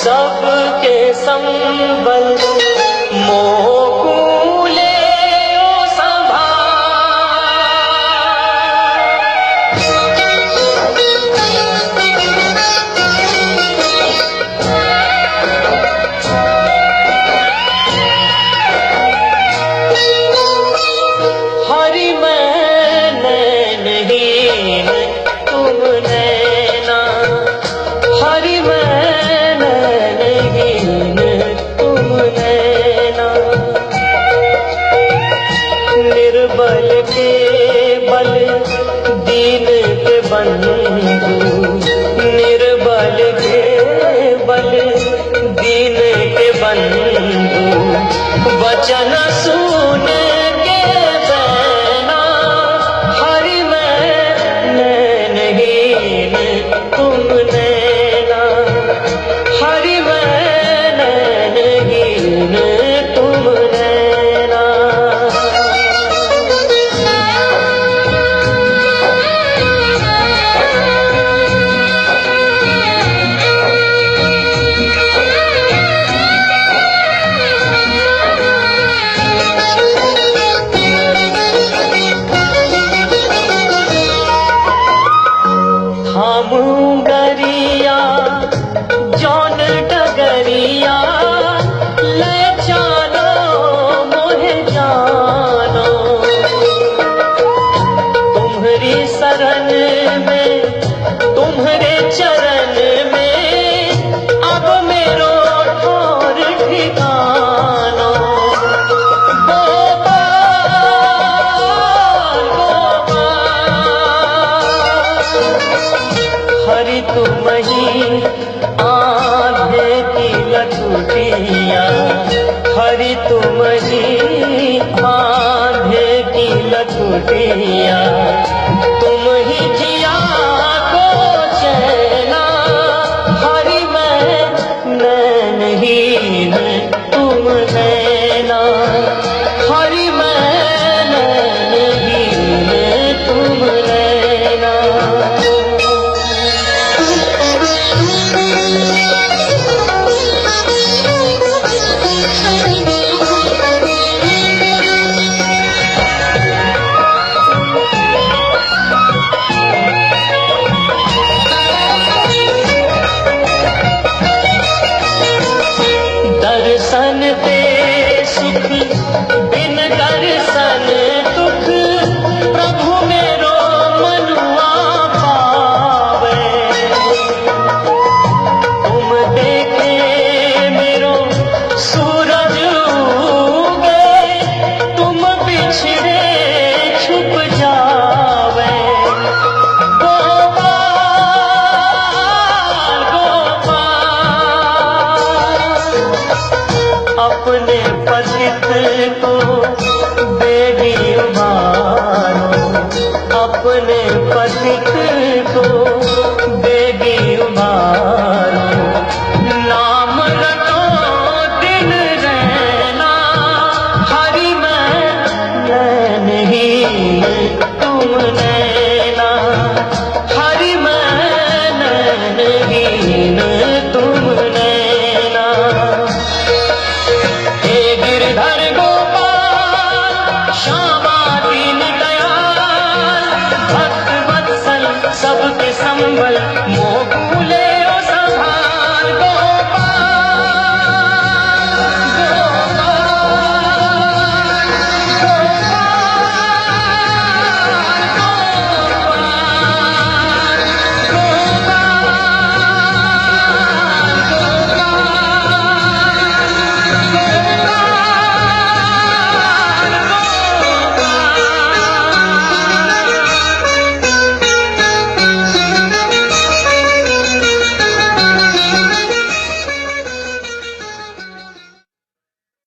सबके संबल मोकूले ओ हरि मैंने नहीं तुम नैना, हरि मैंने नहीं तुम नैना। निर्बल के बल दीन के बंधु, निर्बल के बल दीन के बंधु। वचन सुन के बैना, हरि मैंने नहीं तुम नैना, हरि मैंने नहीं तुम नैना। थामुंगरिया जौन डगरिया, ले जानो मोहे जानो। तुम्हारी शरण में तुम्हारे चरण में अब मेरो ठोर ठिकानो। गोपाल हरि तुम ही आधे की लठुटिया, हरि तुम ही आधे की लठुटिया। तुम ही जिया को चैना, हरि मैंने नहीं तुम नैना, हरि मैंने नहीं तुम नैना। दर्शन ते सुख बिन दर्शन दुख, प्रभु मेरो मनुआ पावे। तुम देखे मेरो सूरज उगे, तुम बिछड़े छुप जावे। गोपाल अपने पतित को बेड़ी उबारो, अपने पतित को